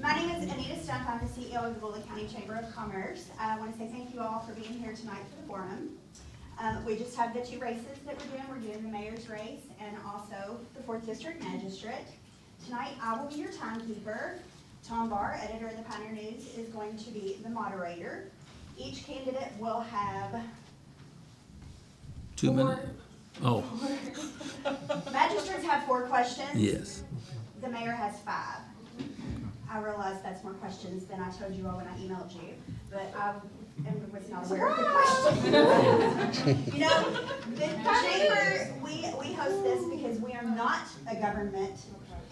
My name is Anita Stump. I'm the CEO of the Bullitt County Chamber of Commerce. I want to say thank you all for being here tonight for the forum. We just have the two races that we're doing. We're doing the mayor's race and also the 4th District Magistrate. Tonight, I will be your timekeeper. Tom Barr, editor of the Pioneer News, is going to be the moderator. Each candidate will have 2 minutes. Oh, Magistrates have 4 questions. yes. The mayor has 5. I realize that's more questions than I told you all when I emailed you, but I was not aware of the question. You know, the chamber, we host this because we are not a government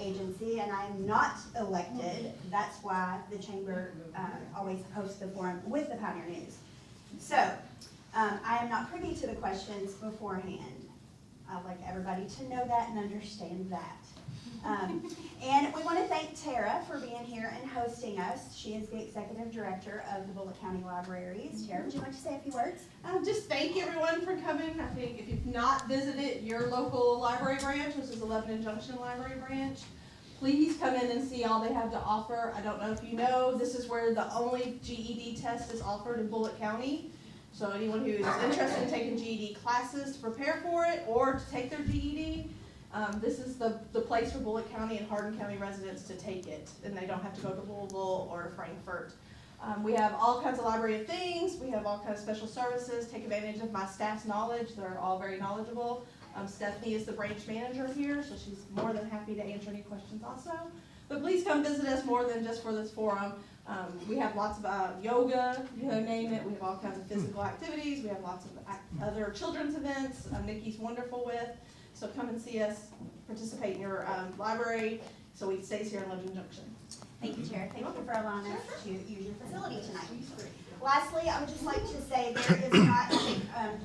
agency and I am not elected. That's why the chamber always hosts the forum with the Pioneer News. So, I am not privy to the questions beforehand. I'd like everybody to know that and understand that. And we want to thank Tara for being here and hosting us. She is the executive director of the Bullitt County Libraries. Tara, would you like to say a few words? Just thank everyone for coming. I think if you've not visited your local library branch, which is the Lebanon Junction Library Branch, please come in and see all they have to offer. I don't know if you know, this is where the only GED test is offered in Bullitt County. So anyone who is interested in taking GED classes to prepare for it or to take their GED, this is the place for Bullitt County and Hardin County residents to take it, and they don't have to go to Louisville or Frankfort. We have all kinds of library of things. We have all kinds of special services. Take advantage of my staff's knowledge. They're all very knowledgeable. Stephanie is the branch manager here, so she's more than happy to answer any questions also. But please come visit us more than just for this forum. We have lots of yoga, you know, name it. We have all kinds of physical activities. We have lots of other children's events Nikki's wonderful with. So come and see us, participate in your library, so it stays here in Lebanon Junction. Thank you, Tara. Thank you for allowing us to use your facility tonight. Lastly, I would just like to say there is not,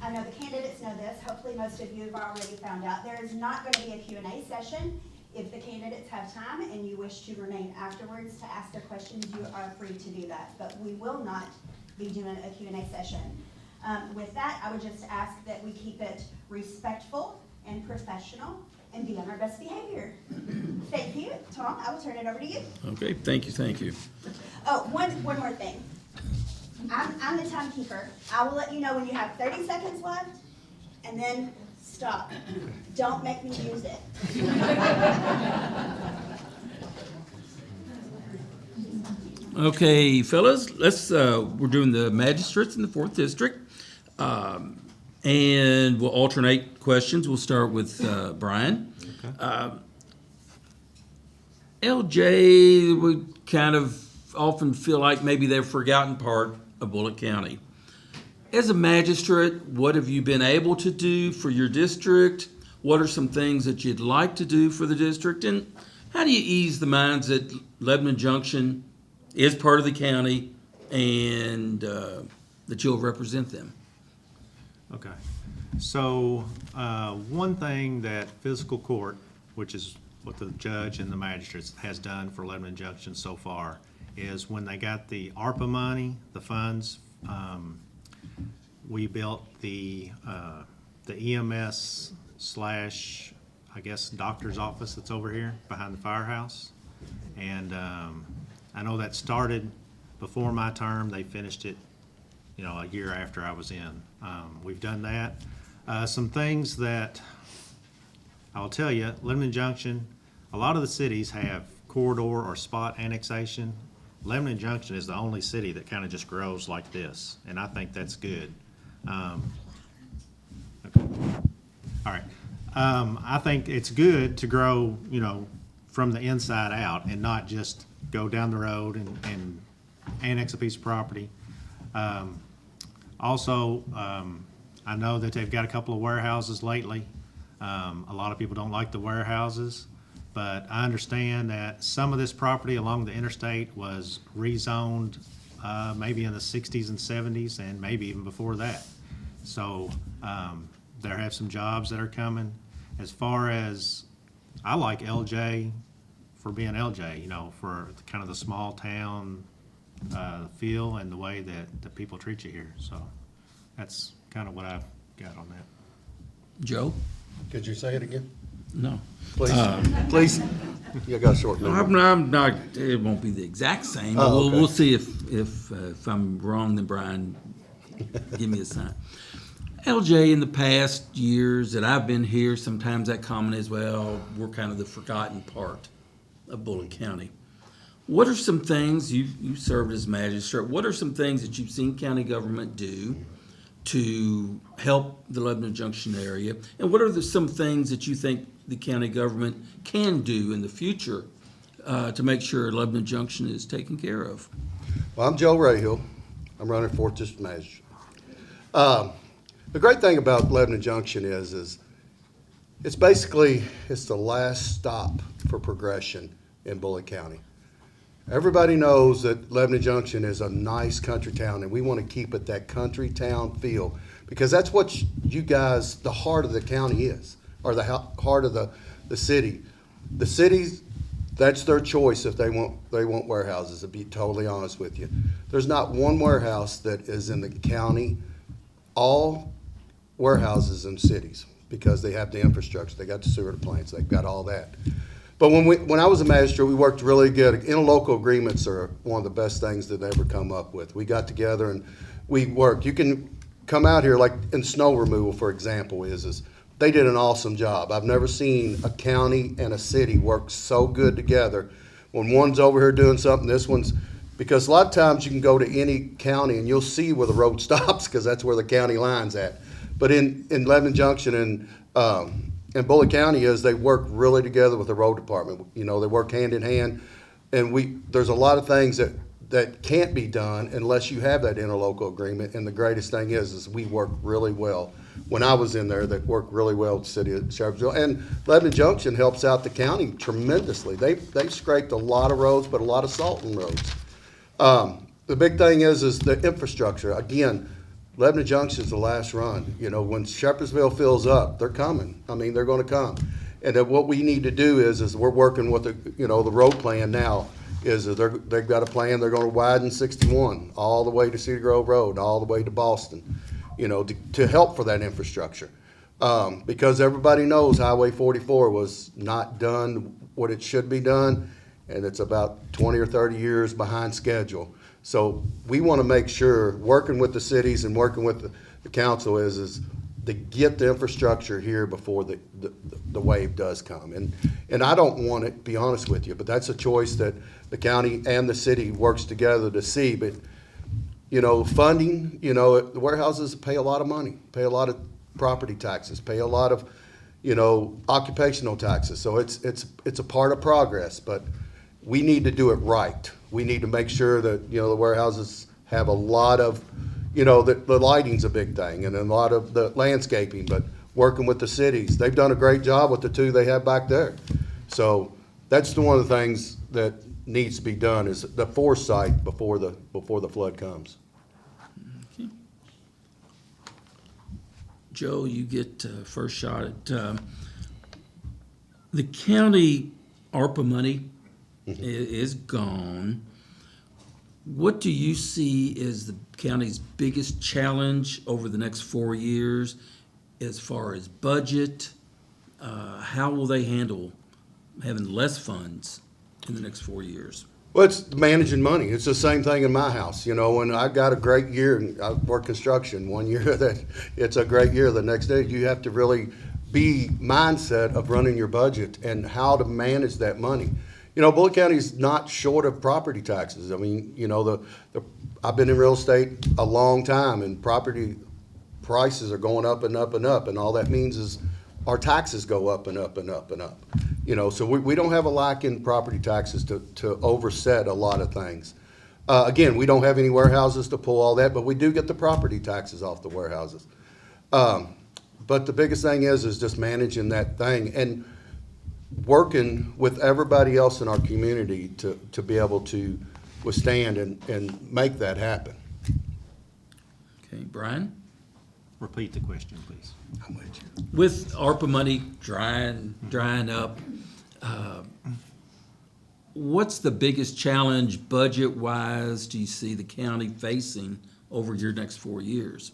I know the candidates know this, hopefully most of you have already found out, there is not going to be a Q&A session. If the candidates have time and you wish to remain afterwards to ask their questions, you are free to do that. But we will not be doing a Q&A session. With that, I would just ask that we keep it respectful and professional and be on our best behavior. Thank you. Tom, I will turn it over to you. Okay, thank you, thank you. Oh, one more thing. I'm the timekeeper. I will let you know when you have 30 seconds left, and then stop. Don't make me use it. Okay, fellas, we're doing the magistrates in the 4th District. And we'll alternate questions. We'll start with Brian. Okay. LJ would kind of often feel like maybe they're forgotten part of Bullitt County. As a magistrate, what have you been able to do for your district? What are some things that you'd like to do for the district? And how do you ease the minds that Lebanon Junction is part of the county and that you'll represent them? Okay, so one thing that fiscal court, which is what the judge and the magistrates has done for Lebanon Junction so far, is when they got the ARPA money, the funds, we built the EMS / I guess doctor's office that's over here behind the firehouse. And I know that started before my term. They finished it, you know, a year after I was in. We've done that. Some things that I'll tell you, Lebanon Junction, a lot of the cities have corridor or spot annexation. Lebanon Junction is the only city that kind of just grows like this, and I think that's good. Okay. All right. I think it's good to grow, you know, from the inside out and not just go down the road and annex a piece of property. Also, I know that they've got a couple of warehouses lately. A lot of people don't like the warehouses, but I understand that some of this property along the interstate was rezoned maybe in the 60s and 70s and maybe even before that. So there have some jobs that are coming. As far as, I like LJ for being LJ, you know, for kind of the small town feel and the way that the people treat you here. So that's kind of what I've got on that. Joe? Could you say it again? No. Please. Please. You got a short memory. I'm not, it won't be the exact same, but Oh, okay. we'll see if I'm wrong, then Brian, give me a sign. LJ, in the past years that I've been here, sometimes that comment is, well, we're kind of the forgotten part of Bullitt County. What are some things, you served as magistrate, what are some things that you've seen county government do to help the Lebanon Junction area? And what are some things that you think the county government can do in the future to make sure Lebanon Junction is taken care of? Well, I'm Joe Rahill. I'm running 4th District Magistrate. The great thing about Lebanon Junction is it's basically, it's the last stop for progression in Bullitt County. Everybody knows that Lebanon Junction is a nice country town, and we want to keep it that country town feel, because that's what you guys, the heart of the county is, or the heart of the city. The cities, that's their choice if they want warehouses, to be totally honest with you. There's not one warehouse that is in the county, all warehouses in cities, because they have the infrastructure, they got the sewer plants, they've got all that. But when I was a magistrate, we worked really good. Interlocal agreements are one of the best things that they ever come up with. We got together and we worked. You can come out here, like in snow removal, for example, is they did an awesome job. I've never seen a county and a city work so good together. When one's over here doing something, this one's, because a lot of times you can go to any county and you'll see where the road stops, because that's where the county line's at. But in Lebanon Junction and Bullitt County they work really together with the road department. You know, they work hand in hand, and there's a lot of things that can't be done unless you have that interlocal agreement. And the greatest thing is we work really well. When I was in there, that worked really well with the city of Sheriffsville. And Lebanon Junction helps out the county tremendously. They've scraped a lot of roads, but a lot of salting roads. The big thing is the infrastructure. Again, Lebanon Junction is the last run. You know, when Shepherdsville fills up, they're coming. I mean, they're going to come. And then what we need to do is we're working with the road plan now. They've got a plan. They're going to widen 61 all the way to Cedar Grove Road, all the way to Boston. You know, to help for that infrastructure, because everybody knows Highway 44 was not done what it should be done, and it's about 20 or 30 years behind schedule. So we want to make sure, working with the cities and working with the council, is to get the infrastructure here before the wave does come. And I don't want it, to be honest with you, but that's a choice that the county and the city works together to see. But you know, funding, you know, the warehouses pay a lot of money, pay a lot of property taxes, pay a lot of, you know, occupational taxes. So it's a part of progress, but we need to do it right. We need to make sure that, you know, the warehouses have a lot of, you know, the lighting's a big thing, and a lot of the landscaping, but working with the cities. They've done a great job with the two they have back there. So that's one of the things that needs to be done, is the foresight before the flood comes. Okay. Joe, you get first shot at the county ARPA money is gone. What do you see as the county's biggest challenge over the next 4 years as far as budget? How will they handle having less funds in the next 4 years? Well, it's managing money. It's the same thing in my house. You know, when I got a great year, and I work construction, one year that it's a great year, the next day you have to really be mindset of running your budget and how to manage that money. You know, Bullitt County's not short of property taxes. I mean, you know, I've been in real estate a long time, and property prices are going up and up and up, and all that means is our taxes go up and up and up and up. You know, so we don't have a lack in property taxes to overset a lot of things. Again, we don't have any warehouses to pull all that, but we do get the property taxes off the warehouses. But the biggest thing is just managing that thing and working with everybody else in our community to be able to withstand and make that happen. Okay, Brian? Repeat the question, please. I'm with you. With ARPA money drying up, what's the biggest challenge budget-wise do you see the county facing over your next 4 years?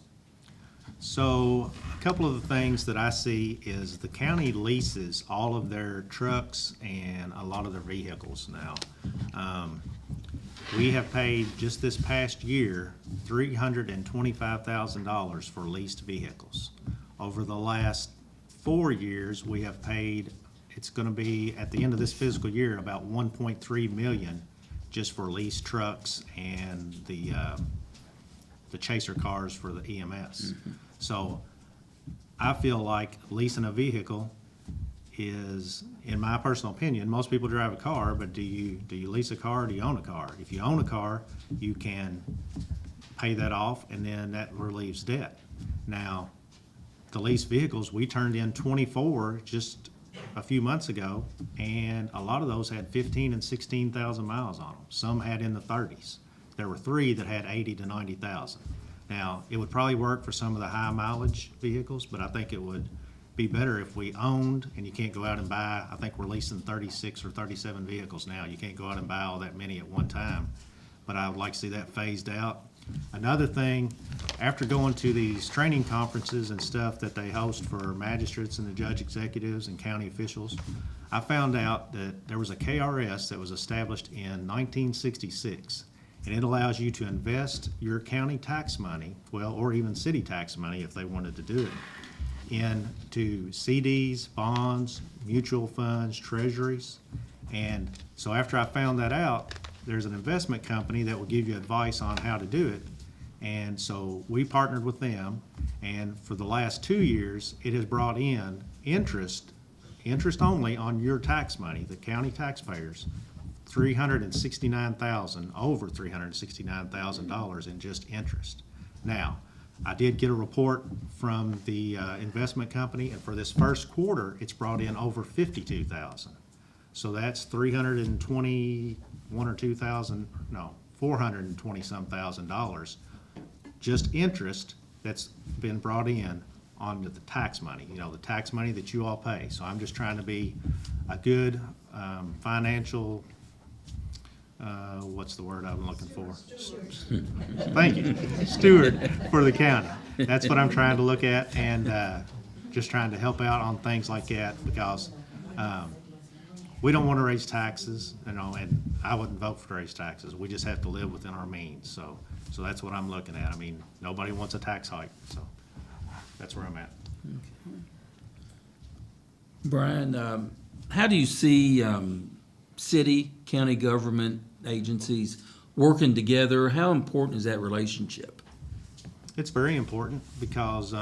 So couple of the things that I see is the county leases all of their trucks and a lot of their vehicles now. We have paid just this past year $325,000 for leased vehicles. Over the last 4 years, we have paid, it's gonna be, at the end of this fiscal year, about 1.3 million just for leased trucks and the chaser cars for the EMS. So I feel like leasing a vehicle is, in my personal opinion, most people drive a car, but do you lease a car or do you own a car? If you own a car, you can pay that off and then that relieves debt. Now, the leased vehicles, we turned in 24 just a few months ago, and a lot of those had 15 and 16,000 miles on them. Some had in the 30s. There were 3 that had 80 to 90,000. Now, it would probably work for some of the high mileage vehicles, but I think it would be better if we owned, and you can't go out and buy, I think we're leasing 36 or 37 vehicles now. You can't go out and buy all that many at one time, but I would like to see that phased out. Another thing, after going to these training conferences and stuff that they host for magistrates and the judge executives and county officials, I found out that there was a KRS that was established in 1966, and it allows you to invest your county tax money, well, or even city tax money if they wanted to do it, into CDs, bonds, mutual funds, treasuries. And so after I found that out, there's an investment company that will give you advice on how to do it. And so we partnered with them, and for the last 2 years, it has brought in interest only on your tax money, the county taxpayers, over $369,000 in just interest. Now, I did get a report from the investment company, and for this first quarter, it's brought in over 52,000. So that's 321 or 2,000, no, 420 some $1,000 just interest that's been brought in on the tax money, the tax money that you all pay. So I'm just trying to be a good financial, what's the word I'm looking for? Thank you, steward for the county. That's what I'm trying to look at, and just trying to help out on things like that, because we don't want to raise taxes, and I wouldn't vote for raise taxes. We just have to live within our means. So that's what I'm looking at. I mean, nobody wants a tax hike, so that's where I'm at. Brian, how do you see city, county government agencies working together? How important is that relationship? It's very important because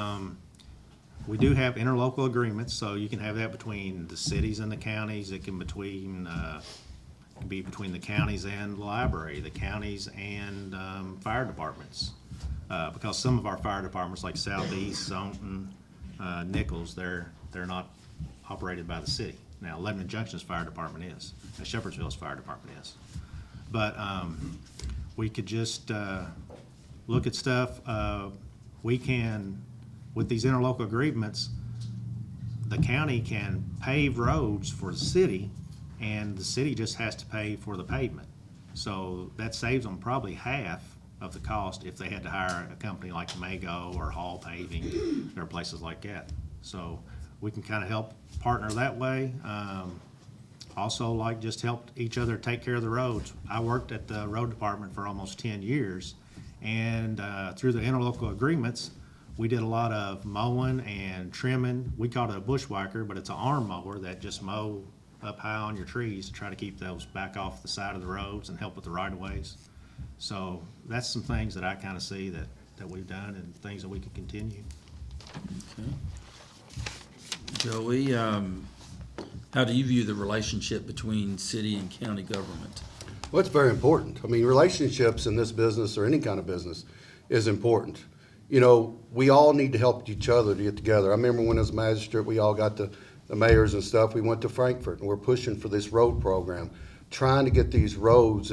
we do have interlocal agreements, so you can have that between the cities and the counties. It can be between the counties and the library, the counties and fire departments. Because some of our fire departments, like Southeast, Zonton, Nichols, they're not operated by the city. Now, Lebanon Junction's fire department is. Shepherdsville's fire department is. But we could just look at stuff. We can, with these interlocal agreements, the county can pave roads for the city, and the city just has to pay for the pavement. So that saves them probably half of the cost if they had to hire a company like Mago or Hall Paving or places like that. So we can kind of help partner that way. Also, just help each other take care of the roads. I worked at the road department for almost 10 years, and through the interlocal agreements, we did a lot of mowing and trimming. We called it a bushwhacker, but it's an arm mower that just mow up high on your trees to try to keep those back off the side of the roads and help with the right-of-ways. So that's some things that I kind of see that we've done and things that we can continue. Okay. Joey, how do you view the relationship between city and county government? Well, it's very important. I mean, relationships in this business or any kind of business is important. We all need to help each other to get together. I remember when as a magistrate, we all got the mayors and stuff. We went to Frankfurt, and we're pushing for this road program, trying to get these roads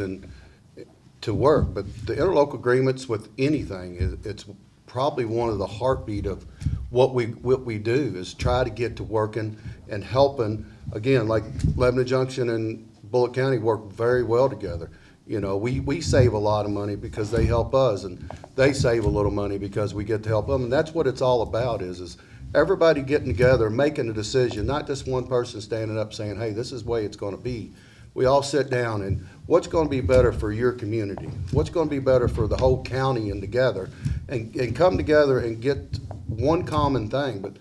to work. But the interlocal agreements with anything, it's probably one of the heartbeat of what we do is try to get to working and helping. Again, like Lebanon Junction and Bullitt County work very well together. We save a lot of money because they help us, and they save a little money because we get to help them. And that's what it's all about is everybody getting together, making a decision, not just one person standing up saying, hey, this is the way it's gonna be. We all sit down and what's gonna be better for your community? What's gonna be better for the whole county and together? And come together and get one common thing. But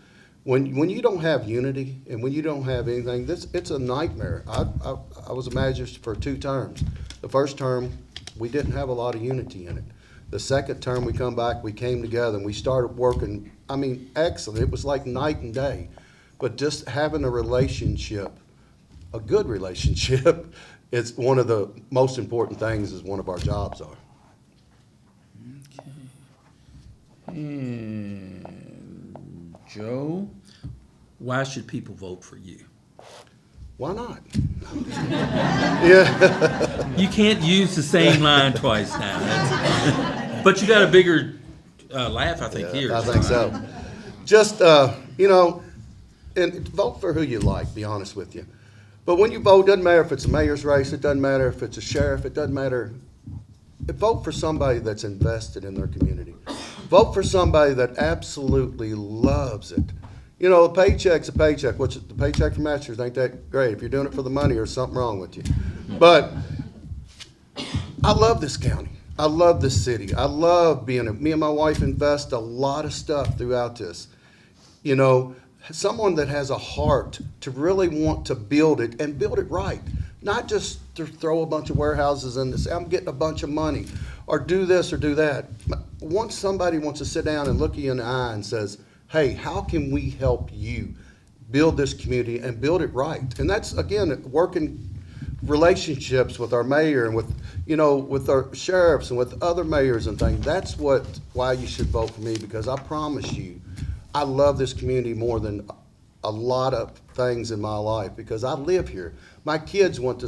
when you don't have unity and when you don't have anything, it's a nightmare. I was a magistrate for 2 terms. The first term, we didn't have a lot of unity in it. The second term, we come back, we came together and we started working, I mean, excellent. It was like night and day. But just having a relationship, a good relationship, is one of the most important things as one of our jobs are. And Joe, why should people vote for you? Why not? Yeah. You can't use the same line twice now. But you got a bigger laugh, I think, here. I think so. Just, you know, and vote for who you like, be honest with you. But when you vote, doesn't matter if it's a mayor's race, it doesn't matter if it's a sheriff, it doesn't matter. Vote for somebody that's invested in their community. Vote for somebody that absolutely loves it. You know, a paycheck's a paycheck. Which the paycheck for masters ain't that great. If you're doing it for the money, there's something wrong with you. But I love this county. I love this city. I love me and my wife invest a lot of stuff throughout this. You know, someone that has a heart to really want to build it and build it right. Not just to throw a bunch of warehouses in and say, I'm getting a bunch of money, or do this or do that. Once somebody wants to sit down and look you in the eye and says, hey, how can we help you build this community and build it right? And that's, again, working relationships with our mayor and with, you know, with our sheriffs and with other mayors and things. That's why you should vote for me, because I promise you, I love this community more than a lot of things in my life, because I live here. My kids went to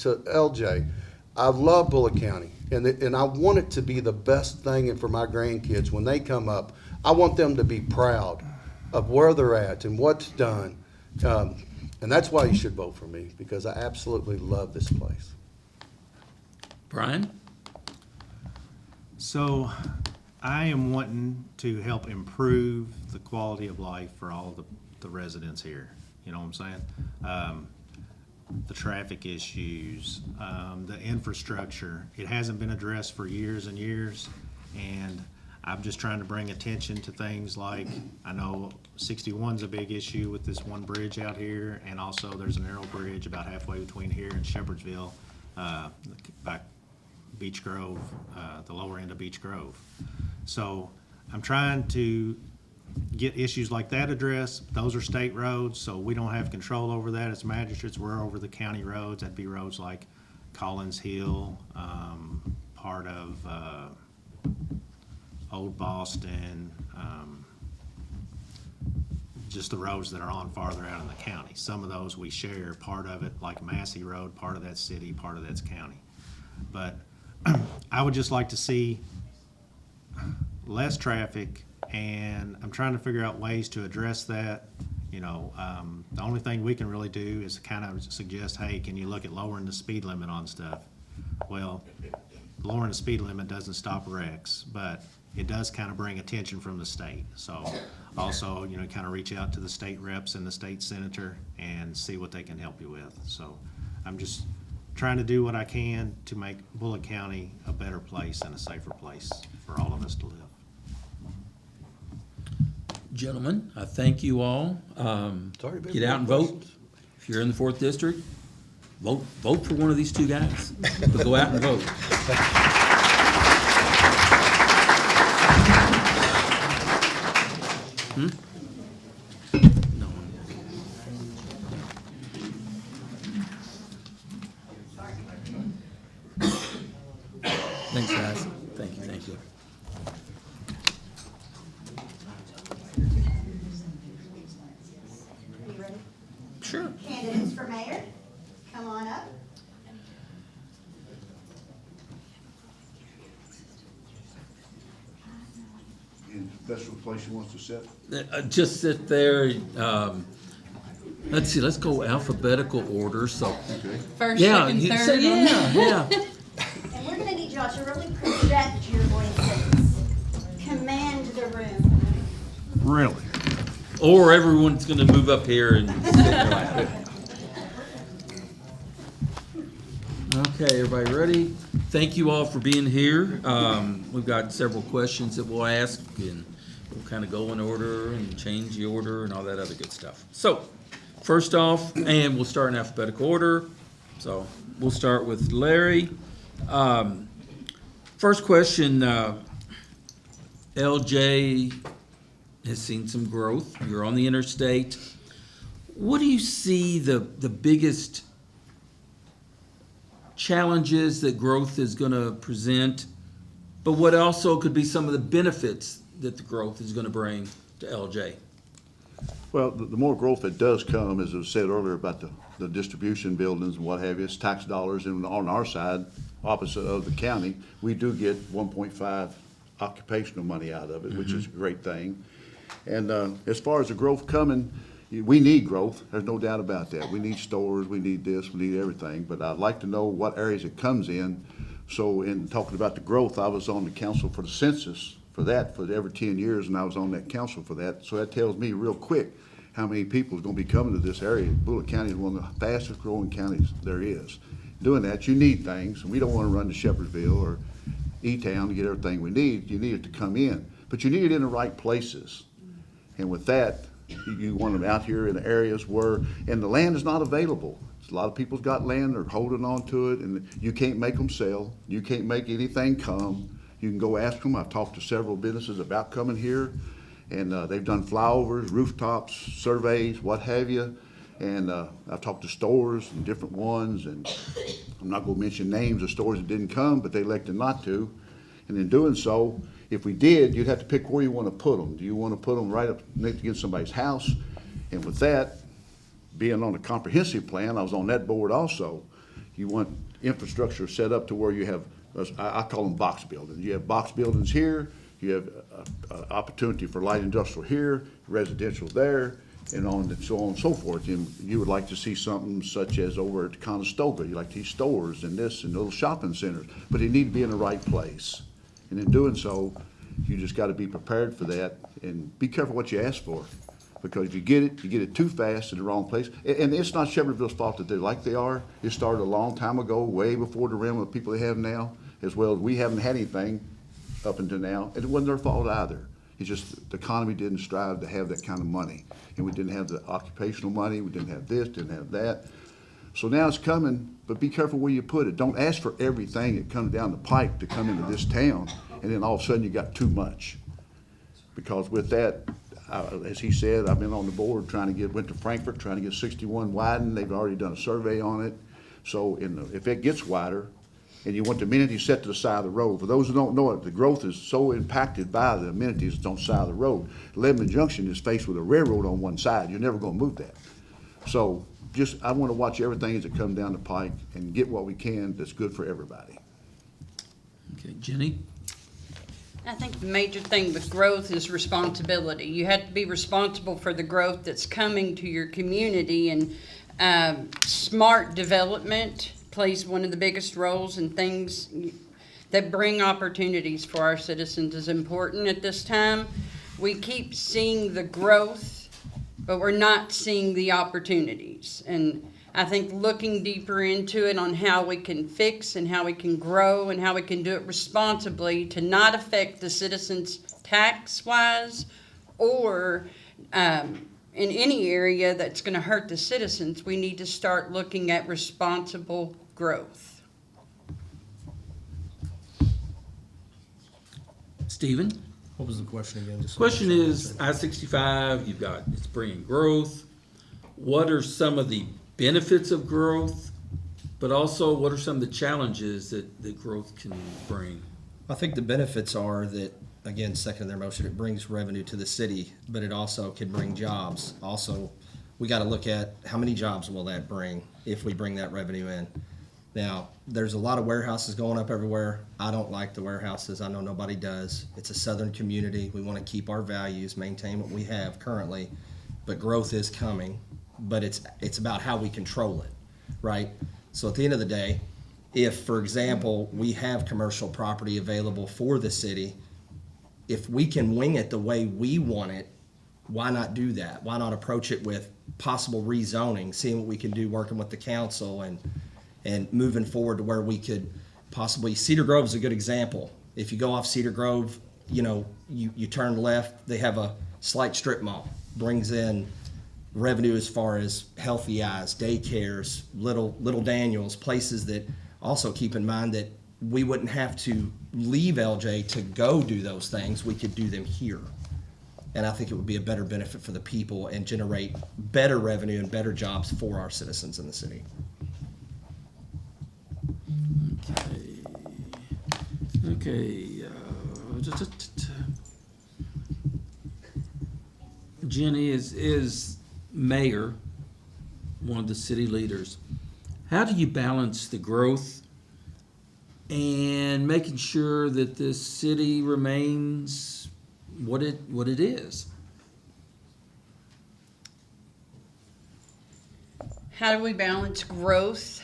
LJ. I love Bullitt County, and I want it to be the best thing for my grandkids when they come up. I want them to be proud of where they're at and what's done. And that's why you should vote for me, because I absolutely love this place. Brian? So I am wanting to help improve the quality of life for all the residents here. You know what I'm saying? The traffic issues, the infrastructure. It hasn't been addressed for years and years, and I'm just trying to bring attention to things like, I know 61's a big issue with this one bridge out here, and also there's a narrow bridge about halfway between here and Shepherdsville, back Beech Grove, the lower end of Beech Grove. So I'm trying to get issues like that addressed. Those are state roads, so we don't have control over that as magistrates. We're over the county roads. That'd be roads like Collins Hill, part of Old Boston, just the roads that are on farther out in the county. Some of those we share, part of it, like Massey Road, part of that's city, part of that's county. But I would just like to see less traffic, and I'm trying to figure out ways to address that. You know, the only thing we can really do is kind of suggest, hey, can you look at lowering the speed limit on stuff? Well, lowering the speed limit doesn't stop wrecks, but it does kind of bring attention from the state. So also, you know, kind of reach out to the state reps and the state senator and see what they can help you with. So I'm just trying to do what I can to make Bullitt County a better place and a safer place for all of us to live. Gentlemen, I thank you all. Get out and vote. If you're in the 4th District, vote for one of these 2 guys. But go out and vote. No. Thanks, guys. Thank you. You ready? Sure. Candidates for mayor, come on up. And that's the place he wants to sit? Just sit there. Let's see. Let's go alphabetical order. So, First, yeah, second, third. so, yeah. And we're gonna need y'all to really project your voices. Command the room. Really? Or everyone's gonna move up here and sit in your lap. Okay, everybody ready? Thank you all for being here. We've got several questions that we'll ask, and we'll kind of go in order and change the order and all that other good stuff. So, first off, and we'll start in alphabetical order. So, we'll start with Larry. First question, LJ has seen some growth. You're on the interstate. What do you see the biggest challenges that growth is going to present, but what also could be some of the benefits that the growth is going to bring to LJ? Well, the more growth that does come, as I said earlier about the distribution buildings and what have you, it's tax dollars, and on our side, opposite of the county, we do get 1.5 occupational money out of it, which is a great thing. And as far as the growth coming, we need growth, there's no doubt about that. We need stores, we need this, we need everything, but I'd like to know what areas it comes in. So in talking about the growth, I was on the council for the census for every 10 years, and I was on that council for that. So that tells me real quick how many people is gonna be coming to this area. Bullitt County is one of the fastest growing counties there is. Doing that, you need things, and we don't wanna run to Shepherdsville or E-Town to get everything we need. You need it to come in, but you need it in the right places. And with that, you want them out here in the areas where, and the land is not available. A lot of people's got land, they're holding on to it, and you can't make them sell. You can't make anything come. You can go ask them. I've talked to several businesses about coming here, and they've done flyovers, rooftops, surveys, what have you. And I've talked to stores and different ones, and I'm not gonna mention names of stores that didn't come, but they elected not to. And in doing so, if we did, you'd have to pick where you want to put them. Do you want to put them right up next against somebody's house? And with that, being on the comprehensive plan, I was on that board also. You want infrastructure set up to where you have, I call them box buildings. You have box buildings here, you have opportunity for light industrial here, residential there, and so on and so forth. And you would like to see something such as over at Conestoga, you like to see stores and this and little shopping centers, but they need to be in the right place. And in doing so, you just gotta be prepared for that and be careful what you ask for. Because if you get it too fast in the wrong place. And it's not Shepherdsville's fault that they're like they are. It started a long time ago, way before the realm of people they have now, as well as we haven't had anything up until now. And it wasn't their fault either. It's just the economy didn't strive to have that kind of money. And we didn't have the occupational money, we didn't have this, didn't have that. So now it's coming, but be careful where you put it. Don't ask for everything that comes down the pike to come into this town, and then all of a sudden you got too much. Because with that, as he said, I've been on the board went to Frankfurt, trying to get 61 widened. They've already done a survey on it. So if it gets wider, and you want the amenities set to the side of the road. For those who don't know it, the growth is so impacted by the amenities that's on the side of the road. Lebanon Junction is faced with a railroad on one side. You're never gonna move that. So I wanna watch everything as it comes down the pike and get what we can that's good for everybody. Okay, Jenny? I think the major thing with growth is responsibility. You have to be responsible for the growth that's coming to your community, and smart development plays one of the biggest roles in things that bring opportunities for our citizens is important at this time. We keep seeing the growth, but we're not seeing the opportunities. And I think looking deeper into it on how we can fix and how we can grow and how we can do it responsibly to not affect the citizens tax-wise or in any area that's going to hurt the citizens, we need to start looking at responsible growth. Stephen? What was the question again? Just so Question I make sure I is, answered. I-65, it's bringing growth. What are some of the benefits of growth, but also what are some of the challenges that growth can bring? I think the benefits are that, again, second their motion, it brings revenue to the city, but it also can bring jobs. Also, we got to look at how many jobs will that bring if we bring that revenue in. Now, there's a lot of warehouses going up everywhere. I don't like the warehouses. I know nobody does. It's a southern community. We want to keep our values, maintain what we have currently, but growth is coming. But it's about how we control it, right? So at the end of the day, if, for example, we have commercial property available for the city, if we can wing it the way we want it, why not do that? Why not approach it with possible rezoning, seeing what we can do, working with the council and moving forward to where we could possibly, Cedar Grove is a good example. If you go off Cedar Grove, you turn left, they have a slight strip mall, brings in revenue as far as Healthy Eyes, daycares, Little Daniels, places that also keep in mind that we wouldn't have to leave LJ to go do those things. We could do them here. And I think it would be a better benefit for the people and generate better revenue and better jobs for our citizens in the city. Okay. Jenny is mayor, one of the city leaders. How do you balance the growth and making sure that this city remains what it is? How do we balance growth?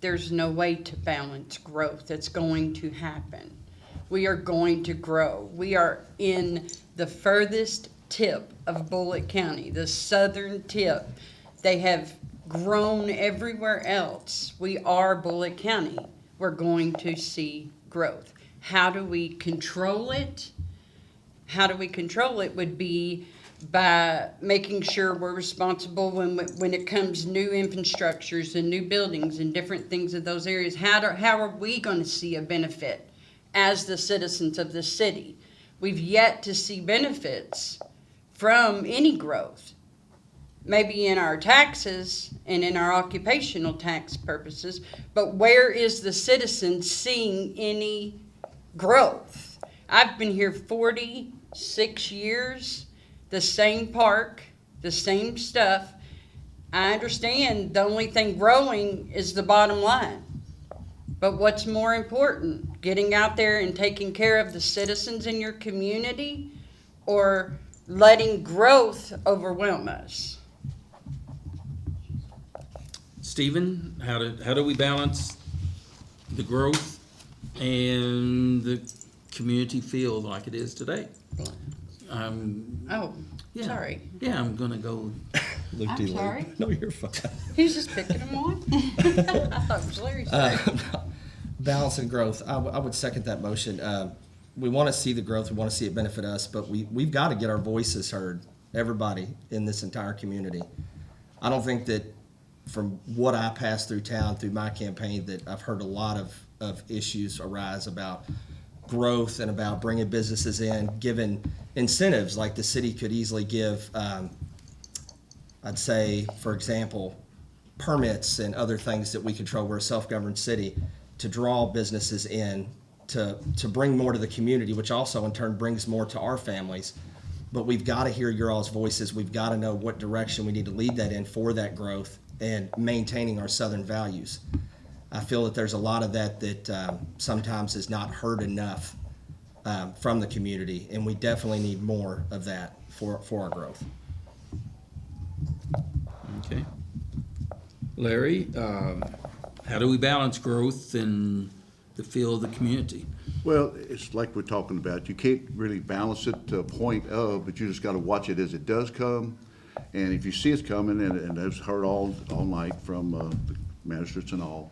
There's no way to balance growth. It's going to happen. We are going to grow. We are in the furthest tip of Bullitt County, the southern tip. They have grown everywhere else. We are Bullitt County. We're going to see growth. How do we control it? How do we control it would be by making sure we're responsible when it comes new infrastructures and new buildings and different things in those areas. How are we going to see a benefit as the citizens of the city? We've yet to see benefits from any growth. Maybe in our taxes and in our occupational tax purposes, but where is the citizen seeing any growth? I've been here 46 years, the same park, the same stuff. I understand the only thing growing is the bottom line. But what's more important, getting out there and taking care of the citizens in your community or letting growth overwhelm us? Stephen, how do we balance the growth and the community feel like it is today? Oh, Yeah. sorry. Yeah, I'm gonna go. I'm sorry. No, you're fine. He's just picking them on. I thought it was Larry's turn. Balance and growth. I would second that motion. We want to see the growth. We want to see it benefit us, but we've got to get our voices heard. Everybody in this entire community. I don't think that from what I passed through town through my campaign that I've heard a lot of issues arise about growth and about bringing businesses in, given incentives like the city could easily give. I'd say, for example, permits and other things that we control. We're a self-governed city to draw businesses in, to bring more to the community, which also in turn brings more to our families. But we've got to hear your all's voices. We've got to know what direction we need to lead that in for that growth and maintaining our Southern values. I feel that there's a lot of that sometimes is not heard enough from the community, and we definitely need more of that for our growth. Okay. Larry, how do we balance growth and the feel of the community? Well, it's like we're talking about. You can't really balance it to a point of, but you just got to watch it as it does come. And if you see it's coming, and I've heard all night from the magistrates and all,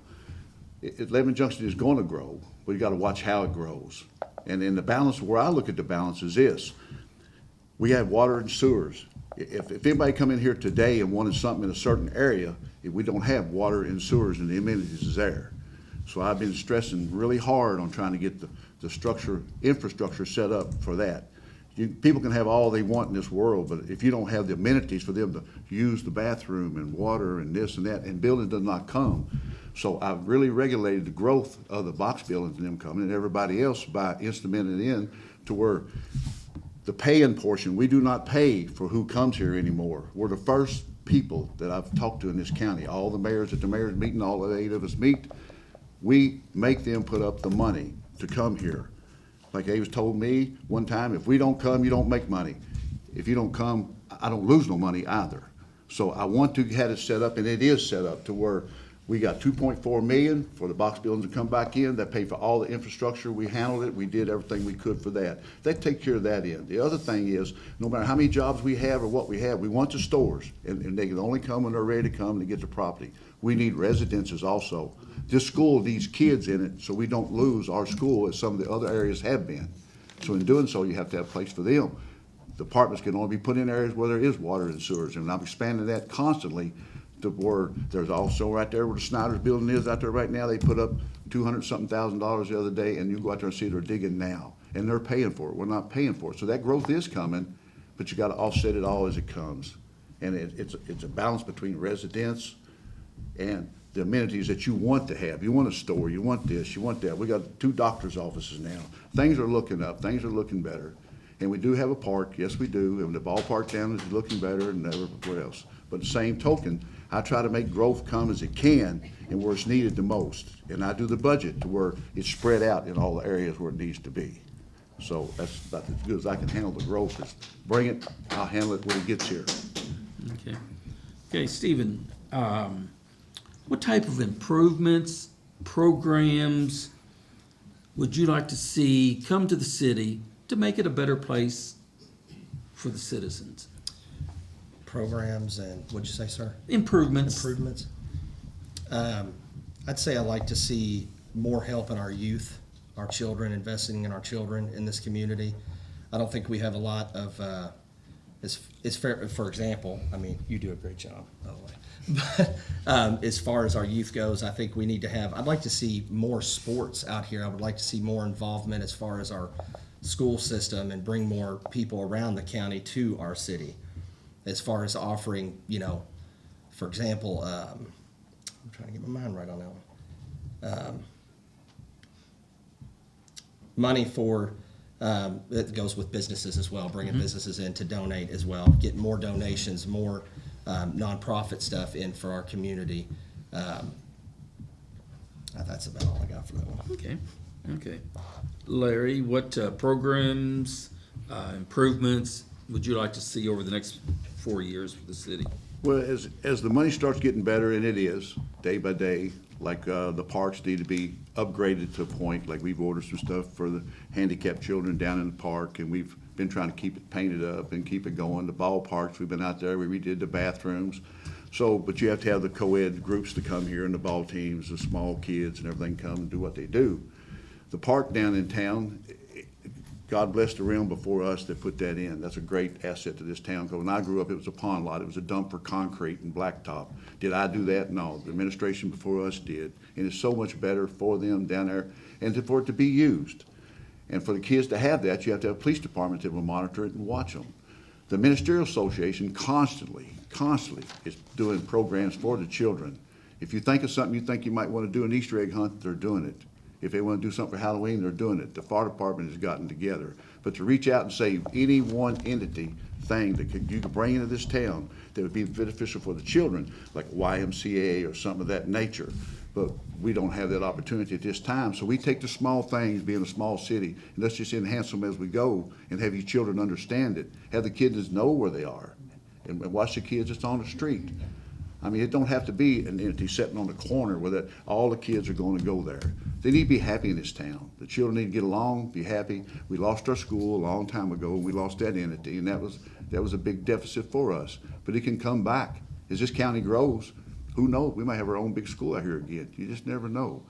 Lebanon Junction is going to grow, but you got to watch how it grows. And in the balance, where I look at the balance is this: we have water and sewers. If anybody come in here today and wanted something in a certain area, if we don't have water and sewers and the amenities is there. So I've been stressing really hard on trying to get the infrastructure set up for that. People can have all they want in this world, but if you don't have the amenities for them to use the bathroom and water and this and that, and building does not come. So I've really regulated the growth of the box buildings and them coming, and everybody else by instrumenting it in to where the paying portion, we do not pay for who comes here anymore. We're the first people that I've talked to in this county. All the mayors at the mayor's meeting, all the 8 of us meet, we make them put up the money to come here. Like Avis told me one time, if we don't come, you don't make money. If you don't come, I don't lose no money either. So I want to have it set up, and it is set up to where We got 2.4 million for the box buildings to come back in. That paid for all the infrastructure. We handled it. We did everything we could for that. They take care of that end. The other thing is, no matter how many jobs we have or what we have, we want the stores, and they can only come when they're ready to come to get the property. We need residences also. This school needs kids in it, so we don't lose our school as some of the other areas have been. So in doing so, you have to have a place for them. The apartments can only be put in areas where there is water and sewers, and I'm expanding that constantly to where there's also right there where the Snyder's building is out there right now. They put up $200-something thousand the other day, and you go out there and see they're digging now, and they're paying for it. We're not paying for it. So that growth is coming, but you got to offset it all as it comes. And it's a balance between residents and the amenities that you want to have. You want a store, you want this, you want that. We got 2 doctor's offices now. Things are looking up, things are looking better. And we do have a park, yes we do, and the ballpark down is looking better than everywhere else. But the same token, I try to make growth come as it can and where it's needed the most. And I do the budget to where it's spread out in all the areas where it needs to be. So that's about as good as I can handle the growth. Is bring it, I'll handle it when it gets here. Okay. Okay, Stephen, what type of improvements, programs would you like to see come to the city to make it a better place for the citizens? Programs and, what'd you say, sir? Improvements. Improvements. I'd say I'd like to see more help in our youth, our children, investing in our children in this community. I don't think we have a lot of, it's fair, for example, I mean, you do a great job, by the way. But as far as our youth goes, I think we need to have, I'd like to see more sports out here. I would like to see more involvement as far as our school system and bring more people around the county to our city. As far as offering, you know, for example, I'm trying to get my mind right on that one. Money for, it goes with businesses as well, bringing businesses in to donate as well, getting more donations, more nonprofit stuff in for our community. That's about all I got for that one. Okay, okay. Larry, what programs, improvements would you like to see over the next 4 years for the city? Well, as the money starts getting better, and it is, day by day, like the parks need to be upgraded to a point, like we've ordered some stuff for the handicapped children down in the park, and we've been trying to keep it painted up and keep it going. The ballparks, we've been out there, we redid the bathrooms. So, but you have to have the co-ed groups to come here and the ball teams, the small kids and everything come and do what they do. The park down in town, God bless the realm before us that put that in. That's a great asset to this town. Because when I grew up, it was a pond lot. It was a dump for concrete and blacktop. Did I do that? No. The administration before us did. And it's so much better for them down there and for it to be used. And for the kids to have that, you have to have a police department that will monitor it and watch them. The Ministerial Association constantly is doing programs for the children. If you think of something you think you might want to do an Easter egg hunt, they're doing it. If they want to do something for Halloween, they're doing it. The fire department has gotten together. But to reach out and say any one entity thing that you could bring into this town that would be beneficial for the children, like YMCA or something of that nature. But we don't have that opportunity at this time. So we take the small things, being a small city, and let's just enhance them as we go and have you children understand it. Have the kids know where they are and watch the kids that's on the street. I mean, it don't have to be an entity sitting on the corner where all the kids are going to go there. They need to be happy in this town. The children need to get along, be happy. We lost our school a long time ago, and we lost that entity, and that was a big deficit for us. But it can come back. As this county grows, who knows? We might have our own big school out here again. You just never know.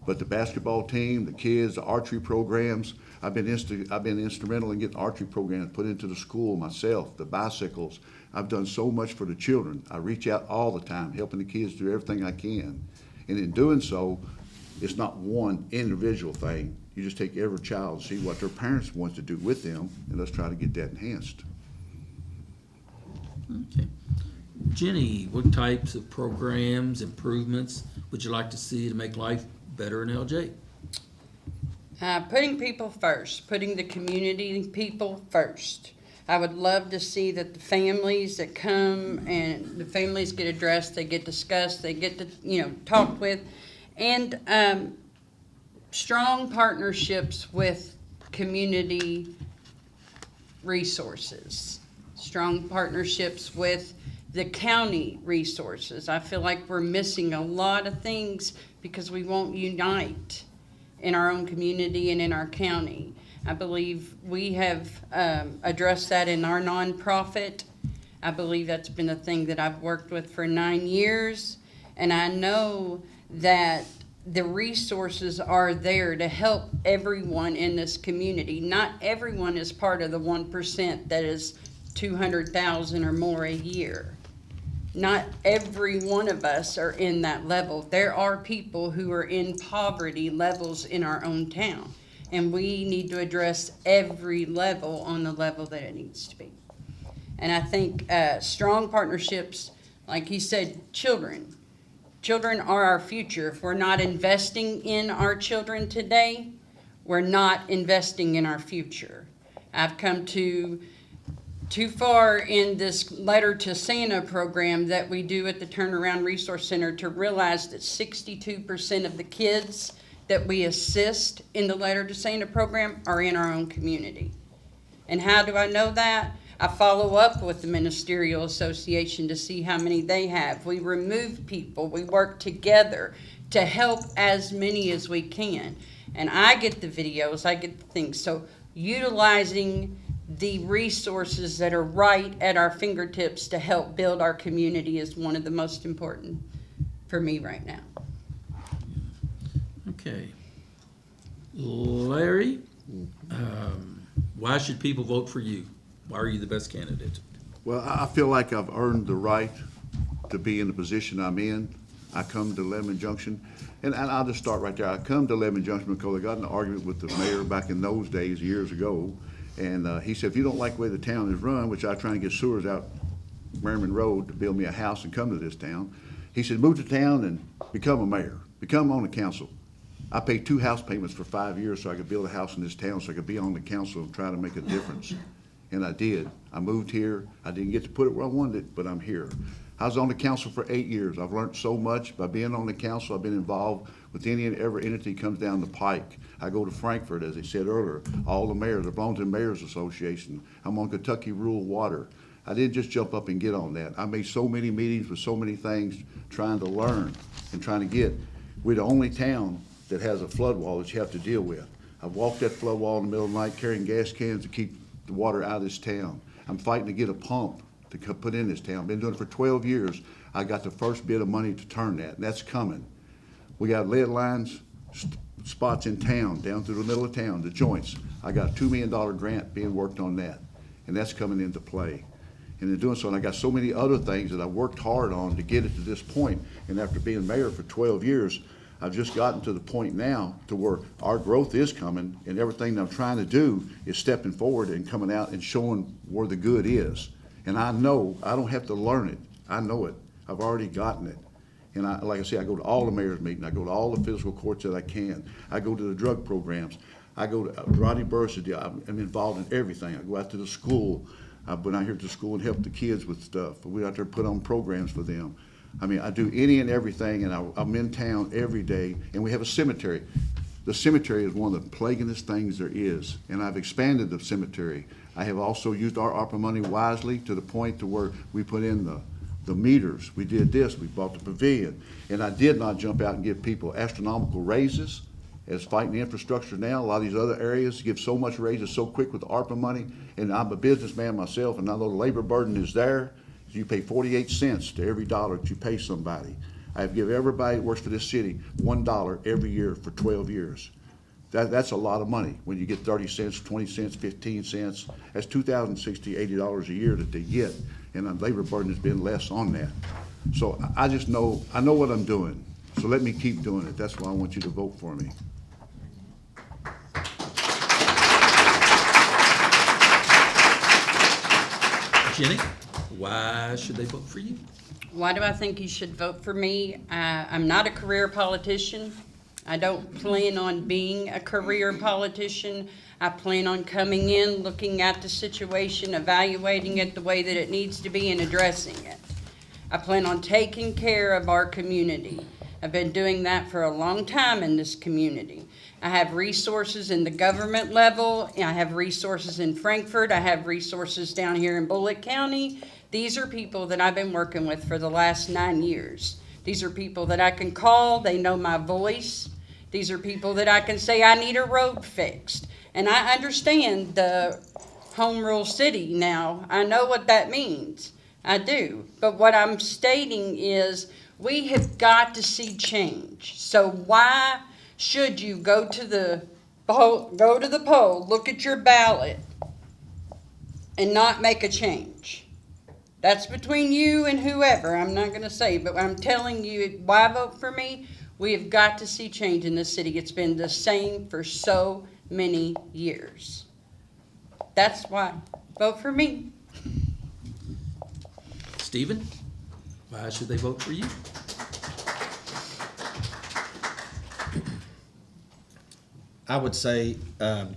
But the basketball team, the kids, the archery programs, I've been instrumental in getting archery programs put into the school myself, the bicycles. I've done so much for the children. I reach out all the time, helping the kids do everything I can. And in doing so, it's not one individual thing. You just take every child and see what their parents want to do with them, and let's try to get that enhanced. Okay. Jenny, what types of programs, improvements would you like to see to make life better in LJ? Putting people first, putting the community people first. I would love to see that the families that come and the families get addressed, they get discussed, they get to, talked with, and strong partnerships with community resources, strong partnerships with the county resources. I feel like we're missing a lot of things because we won't unite in our own community and in our county. I believe we have addressed that in our nonprofit. I believe that's been a thing that I've worked with for 9 years, and I know that the resources are there to help everyone in this community. Not everyone is part of the 1% that is 200,000 or more a year. Not every one of us are in that level. There are people who are in poverty levels in our own town, and we need to address every level on the level that it needs to be. And I think strong partnerships, like he said, children. Children are our future. If we're not investing in our children today, we're not investing in our future. I've come too far in this Letter to Santa program that we do at the Turnaround Resource Center to realize that 62% of the kids that we assist in the Letter to Santa program are in our own community. And how do I know that? I follow up with the Ministerial Association to see how many they have. We remove people. We work together to help as many as we can. And I get the videos, I get the things. So utilizing the resources that are right at our fingertips to help build our community is one of the most important for me right now. Okay. Larry, why should people vote for you? Why are you the best candidate? Well, I feel like I've earned the right to be in the position I'm in. I come to Lebanon Junction, and I'll just start right there. I come to Lebanon Junction because I got in an argument with the mayor back in those days, years ago, and he said, if you don't like the way the town is run, which I try and get sewers out Merriman Road to build me a house and come to this town, he said, move to town and become a mayor, become on the council. I paid 2 house payments for 5 years so I could build a house in this town so I could be on the council and try to make a difference. And I did. I moved here. I didn't get to put it where I wanted it, but I'm here. I was on the council for 8 years. I've learned so much by being on the council. I've been involved with any and every entity comes down the pike. I go to Frankfurt, as I said earlier. All the mayors, I belong to the Mayor's Association. I'm on Kentucky Rural Water. I didn't just jump up and get on that. I made so many meetings with so many things trying to learn and trying to get. We're the only town that has a flood wall that you have to deal with. I've walked that flood wall in the middle of the night carrying gas cans to keep the water out of this town. I'm fighting to get a pump to put in this town. Been doing it for 12 years. I got the first bit of money to turn that, and that's coming. We got lead lines, spots in town, down through the middle of town, the joints. I got a $2 million grant being worked on that, and that's coming into play. And in doing so, and I got so many other things that I worked hard on to get it to this point. And after being mayor for 12 years, I've just gotten to the point now to where our growth is coming, and everything that I'm trying to do is stepping forward and coming out and showing where the good is. And I know, I don't have to learn it. I know it. I've already gotten it. And like I say, I go to all the mayor's meetings. I go to all the physical courts that I can. I go to the drug programs. I go to Rodney Bursity. I'm involved in everything. I go out to the school. I've been out here to the school and help the kids with stuff. We out there put on programs for them. I mean, I do any and everything, and I'm in town every day, and we have a cemetery. The cemetery is one of the plaguingest things there is, and I've expanded the cemetery. I have also used our ARPA money wisely to the point to where we put in the meters. We did this, we bought the pavilion, and I did not jump out and give people astronomical raises as fighting the infrastructure now. A lot of these other areas give so much raises so quick with the ARPA money, and I'm a businessman myself, and I know the labor burden is there. You pay 48 cents to every dollar that you pay somebody. I have given everybody that works for this city $1 every year for 12 years. That's a lot of money when you get 30 cents, 20 cents, 15 cents. That's $2,060, $80 a year that they get, and the labor burden has been less on that. So I just know, I know what I'm doing, so let me keep doing it. That's why I want you to vote for me. Jenny, why should they vote for you? Why do I think you should vote for me? I'm not a career politician. I don't plan on being a career politician. I plan on coming in, looking at the situation, evaluating it the way that it needs to be, and addressing it. I plan on taking care of our community. I've been doing that for a long time in this community. I have resources in the government level, and I have resources in Frankfurt, I have resources down here in Bullitt County. These are people that I've been working with for the last 9 years. These are people that I can call, they know my voice. These are people that I can say I need a road fixed. And I understand the home rule city now. I know what that means. I do. But what I'm stating is we have got to see change. So why should you go to the poll, look at your ballot, and not make a change? That's between you and whoever. I'm not going to say, but I'm telling you, why vote for me? We have got to see change in this city. It's been the same for so many years. That's why. Vote for me. Stephen, why should they vote for you? I would say, I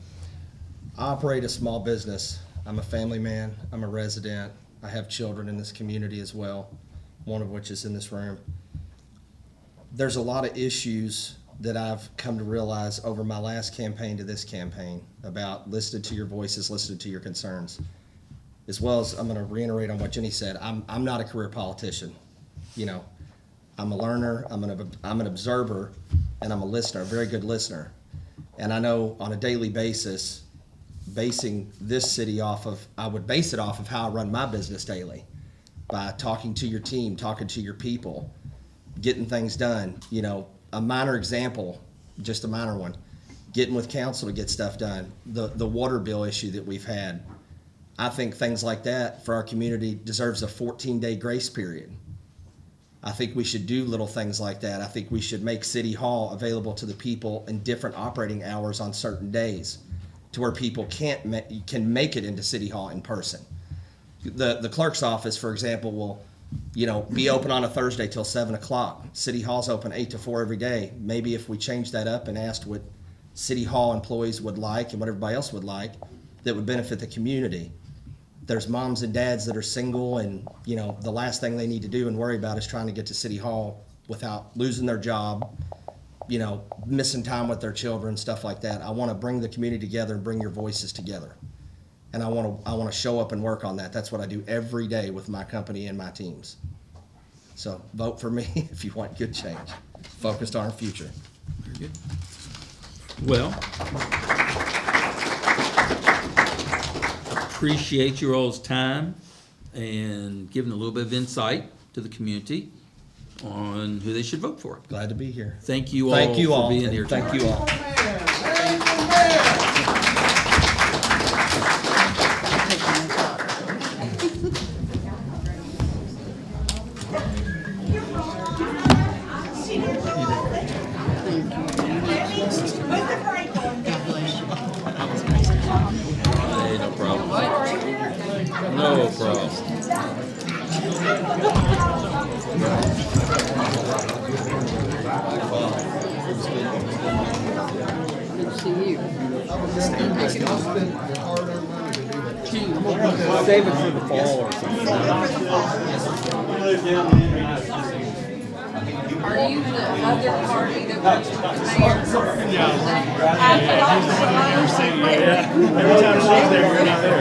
operate a small business. I'm a family man. I'm a resident. I have children in this community as well, one of which is in this room. There's a lot of issues that I've come to realize over my last campaign to this campaign about listening to your voices, listening to your concerns. As well as, I'm gonna reiterate on what Jenny said, I'm not a career politician. You know, I'm a learner, I'm an observer, and I'm a listener, a very good listener. And I know on a daily basis, basing this city off of, I would base it off of how I run my business daily, by talking to your team, talking to your people, getting things done. You know, a minor example, just a minor one, getting with council to get stuff done. The water bill issue that we've had, I think things like that for our community deserves a 14-day grace period. I think we should do little things like that. I think we should make City Hall available to the people in different operating hours on certain days, to where people can make it into City Hall in person. The clerk's office, for example, will, you know, be open on a Thursday till 7 o'clock. City Hall's open 8 to 4 every day. Maybe if we change that up and asked what City Hall employees would like and what everybody else would like, that would benefit the community. There's moms and dads that are single, and, you know, the last thing they need to do and worry about is trying to get to City Hall without losing their job, you know, missing time with their children, stuff like that. I want to bring the community together and bring your voices together. And I want to show up and work on that. That's what I do every day with my company and my teams. So vote for me if you want good change. Focused on our future. Very good. Well, appreciate your all's time and giving a little bit of insight to the community on who they should vote for. Glad to be here. Thank you all for being here tonight. Thank you all. Hey, no problem. No problem. Good to see you. Save it for the fall or something. Are you the other party that works with the mayor? Every time she's there, we're not there.